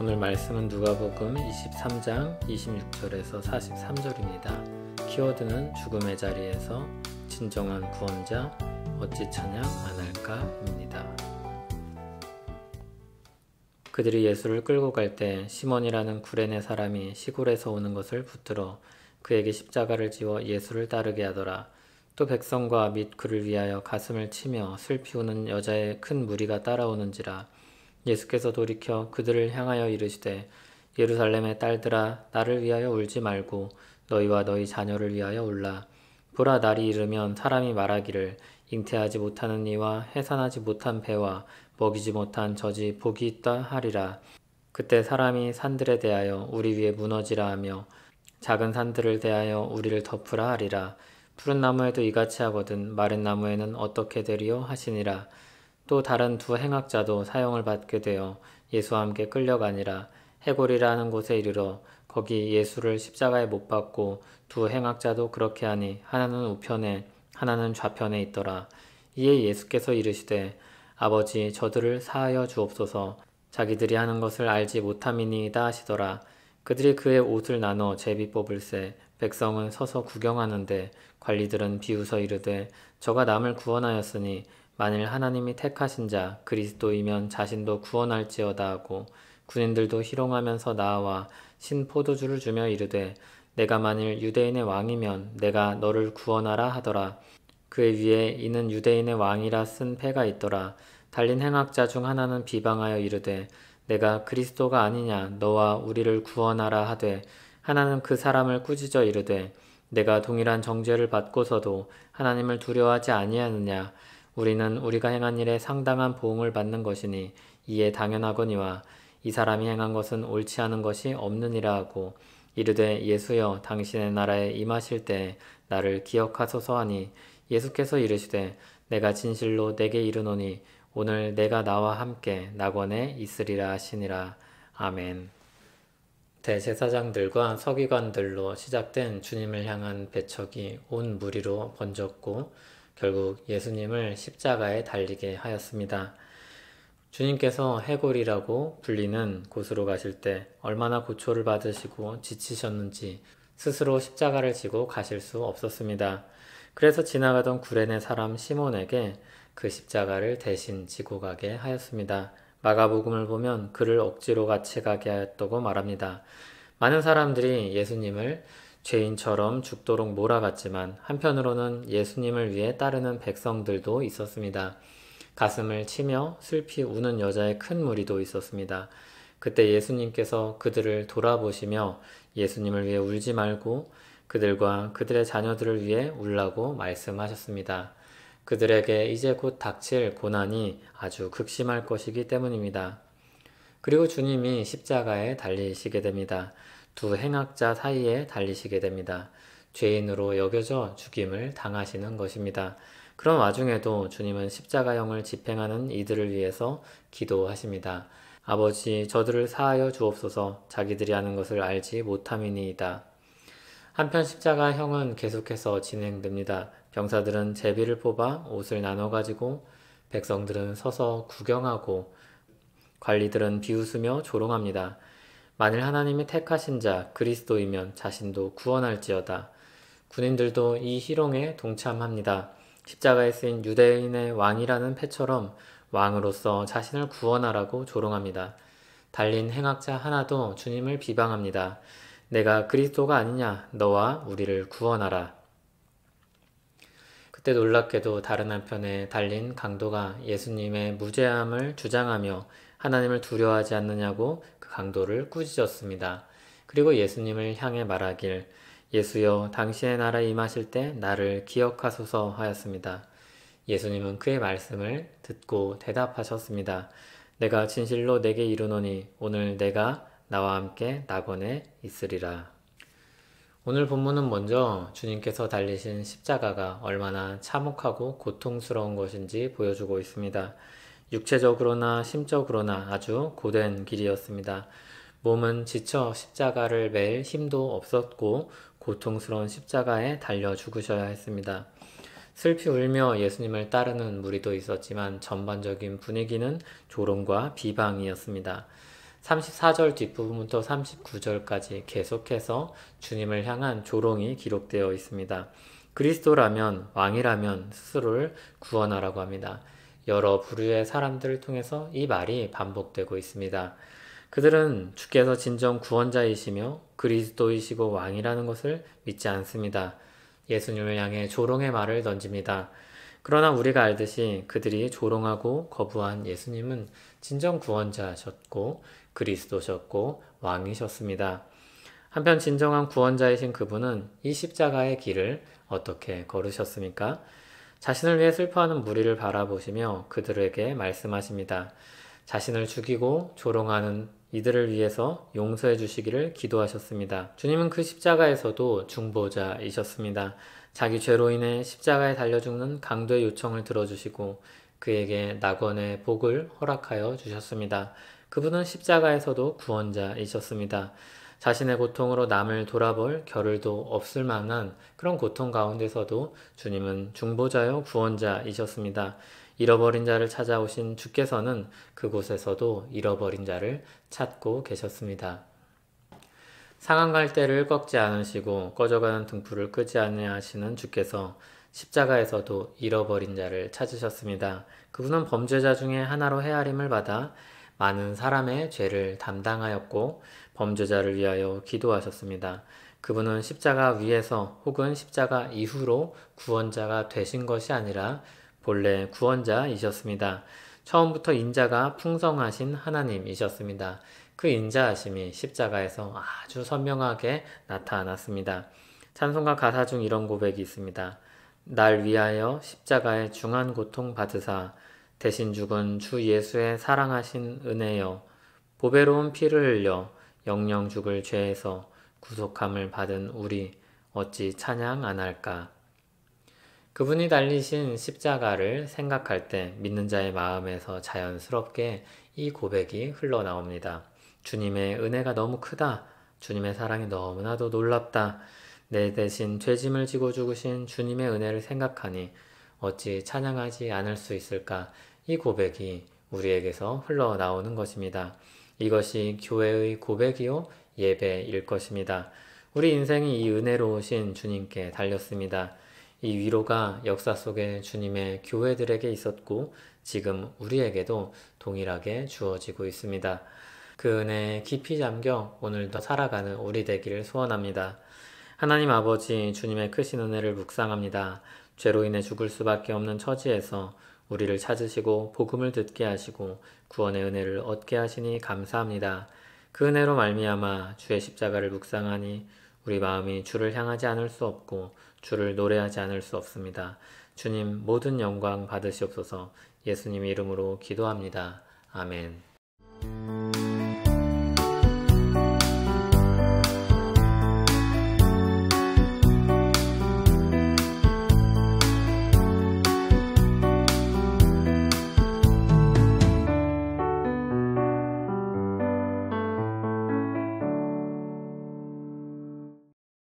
오늘 말씀은 누가복음 23장 26절에서 43절입니다. 키워드는 죽음의 자리에서 진정한 구원자 어찌 찬양 안 할까입니다. 그들이 예수를 끌고 갈 때 시몬이라는 구레네 사람이 시골에서 오는 것을 붙들어 그에게 십자가를 지워 예수를 따르게 하더라. 또 백성과 및 그를 위하여 가슴을 치며 슬피 우는 여자의 큰 무리가 따라오는지라. 예수께서 돌이켜 그들을 향하여 이르시되 예루살렘의 딸들아, 나를 위하여 울지 말고 너희와 너희 자녀를 위하여 울라. 보라, 날이 이르면 사람이 말하기를 잉태하지 못하는 이와 해산하지 못한 배와 먹이지 못한 젖이 복이 있다 하리라. 그때 사람이 산들에 대하여 우리 위에 무너지라 하며 작은 산들을 대하여 우리를 덮으라 하리라. 푸른 나무에도 이같이 하거든 마른 나무에는 어떻게 되리요 하시니라. 또 다른 두 행악자도 사형을 받게 되어 예수와 함께 끌려가니라. 해골이라는 곳에 이르러 거기 예수를 십자가에 못 박고 두 행악자도 그렇게 하니 하나는 우편에 하나는 좌편에 있더라. 이에 예수께서 이르시되 아버지, 저들을 사하여 주옵소서. 자기들이 하는 것을 알지 못함이니이다 하시더라. 그들이 그의 옷을 나눠 제비 뽑을새 백성은 서서 구경하는데 관리들은 비웃어 이르되 저가 남을 구원하였으니 만일 하나님이 택하신 자 그리스도이면 자신도 구원할지어다 하고, 군인들도 희롱하면서 나와 신 포도주를 주며 이르되 내가 만일 유대인의 왕이면 내가 너를 구원하라 하더라. 그의 위에 이는 유대인의 왕이라 쓴 패가 있더라. 달린 행악자 중 하나는 비방하여 이르되 내가 그리스도가 아니냐 너와 우리를 구원하라 하되, 하나는 그 사람을 꾸짖어 이르되 내가 동일한 정죄를 받고서도 하나님을 두려워하지 아니하느냐. 우리는 우리가 행한 일에 상당한 보응을 받는 것이니 이에 당연하거니와 이 사람이 행한 것은 옳지 않은 것이 없느니라 하고, 이르되 예수여, 당신의 나라에 임하실 때 나를 기억하소서 하니 예수께서 이르시되 내가 진실로 내게 이르노니 오늘 내가 나와 함께 낙원에 있으리라 하시니라. 아멘. 대제사장들과 서기관들로 시작된 주님을 향한 배척이 온 무리로 번졌고 결국 예수님을 십자가에 달리게 하였습니다. 주님께서 해골이라고 불리는 곳으로 가실 때 얼마나 고초를 받으시고 지치셨는지 스스로 십자가를 지고 가실 수 없었습니다. 그래서 지나가던 구레네 사람 시몬에게 그 십자가를 대신 지고 가게 하였습니다. 마가복음을 보면 그를 억지로 같이 가게 하였다고 말합니다. 많은 사람들이 예수님을 죄인처럼 죽도록 몰아갔지만 한편으로는 예수님을 위해 따르는 백성들도 있었습니다. 가슴을 치며 슬피 우는 여자의 큰 무리도 있었습니다. 그때 예수님께서 그들을 돌아보시며 예수님을 위해 울지 말고 그들과 그들의 자녀들을 위해 울라고 말씀하셨습니다. 그들에게 이제 곧 닥칠 고난이 아주 극심할 것이기 때문입니다. 그리고 주님이 십자가에 달리시게 됩니다. 두 행악자 사이에 달리시게 됩니다. 죄인으로 여겨져 죽임을 당하시는 것입니다. 그런 와중에도 주님은 십자가형을 집행하는 이들을 위해서 기도하십니다. 아버지, 저들을 사하여 주옵소서. 자기들이 하는 것을 알지 못함이니이다. 한편 십자가형은 계속해서 진행됩니다. 병사들은 제비를 뽑아 옷을 나눠 가지고 백성들은 서서 구경하고 관리들은 비웃으며 조롱합니다. 만일 하나님이 택하신 자 그리스도이면 자신도 구원할지어다. 군인들도 이 희롱에 동참합니다. 십자가에 쓰인 유대인의 왕이라는 패처럼 왕으로서 자신을 구원하라고 조롱합니다. 달린 행악자 하나도 주님을 비방합니다. 내가 그리스도가 아니냐 너와 우리를 구원하라. 그때 놀랍게도 다른 한편에 달린 강도가 예수님의 무죄함을 주장하며 하나님을 두려워하지 않느냐고 그 강도를 꾸짖었습니다. 그리고 예수님을 향해 말하길 예수여, 당신의 나라에 임하실 때 나를 기억하소서 하였습니다. 예수님은 그의 말씀을 듣고 대답하셨습니다. 내가 진실로 내게 이르노니 오늘 내가 나와 함께 낙원에 있으리라. 오늘 본문은 먼저 주님께서 달리신 십자가가 얼마나 참혹하고 고통스러운 것인지 보여주고 있습니다. 육체적으로나 심적으로나 아주 고된 길이었습니다. 몸은 지쳐 십자가를 맬 힘도 없었고 고통스러운 십자가에 달려 죽으셔야 했습니다. 슬피 울며 예수님을 따르는 무리도 있었지만 전반적인 분위기는 조롱과 비방이었습니다. 34절 뒷부분부터 39절까지 계속해서 주님을 향한 조롱이 기록되어 있습니다. 그리스도라면, 왕이라면 스스로를 구원하라고 합니다. 여러 부류의 사람들을 통해서 이 말이 반복되고 있습니다. 그들은 주께서 진정 구원자이시며 그리스도이시고 왕이라는 것을 믿지 않습니다. 예수님을 향해 조롱의 말을 던집니다. 그러나 우리가 알듯이 그들이 조롱하고 거부한 예수님은 진정 구원자셨고 그리스도셨고 왕이셨습니다. 한편 진정한 구원자이신 그분은 이 십자가의 길을 어떻게 걸으셨습니까? 자신을 위해 슬퍼하는 무리를 바라보시며 그들에게 말씀하십니다. 자신을 죽이고 조롱하는 이들을 위해서 용서해 주시기를 기도하셨습니다. 주님은 그 십자가에서도 중보자이셨습니다. 자기 죄로 인해 십자가에 달려 죽는 강도의 요청을 들어주시고 그에게 낙원의 복을 허락하여 주셨습니다. 그분은 십자가에서도 구원자이셨습니다. 자신의 고통으로 남을 돌아볼 겨를도 없을 만한 그런 고통 가운데서도 주님은 중보자요 구원자이셨습니다. 잃어버린 자를 찾아오신 주께서는 그곳에서도 잃어버린 자를 찾고 계셨습니다. 상한 갈대를 꺾지 않으시고 꺼져가는 등불을 끄지 아니하시는 주께서 십자가에서도 잃어버린 자를 찾으셨습니다. 그분은 범죄자 중에 하나로 헤아림을 받아 많은 사람의 죄를 담당하였고 범죄자를 위하여 기도하셨습니다. 그분은 십자가 위에서 혹은 십자가 이후로 구원자가 되신 것이 아니라 본래 구원자이셨습니다. 처음부터 인자가 풍성하신 하나님이셨습니다. 그 인자하심이 십자가에서 아주 선명하게 나타났습니다. 찬송가 가사 중 이런 고백이 있습니다. 날 위하여 십자가의 중한 고통 받으사 대신 죽은 주 예수의 사랑하신 은혜여 보배로운 피를 흘려 영영 죽을 죄에서 구속함을 받은 우리 어찌 찬양 안 할까. 그분이 달리신 십자가를 생각할 때 믿는 자의 마음에서 자연스럽게 이 고백이 흘러나옵니다. 주님의 은혜가 너무 크다. 주님의 사랑이 너무나도 놀랍다. 내 대신 죄짐을 지고 죽으신 주님의 은혜를 생각하니 어찌 찬양하지 않을 수 있을까? 이 고백이 우리에게서 흘러나오는 것입니다. 이것이 교회의 고백이요 예배일 것입니다. 우리 인생이 이 은혜로우신 주님께 달렸습니다. 이 위로가 역사 속에 주님의 교회들에게 있었고 지금 우리에게도 동일하게 주어지고 있습니다. 그 은혜에 깊이 잠겨 오늘도 살아가는 우리 되기를 소원합니다. 하나님 아버지 주님의 크신 은혜를 묵상합니다. 죄로 인해 죽을 수밖에 없는 처지에서 우리를 찾으시고 복음을 듣게 하시고 구원의 은혜를 얻게 하시니 감사합니다. 그 은혜로 말미암아 주의 십자가를 묵상하니 우리 마음이 주를 향하지 않을 수 없고 주를 노래하지 않을 수 없습니다. 주님 모든 영광 받으시옵소서. 예수님 이름으로 기도합니다. 아멘.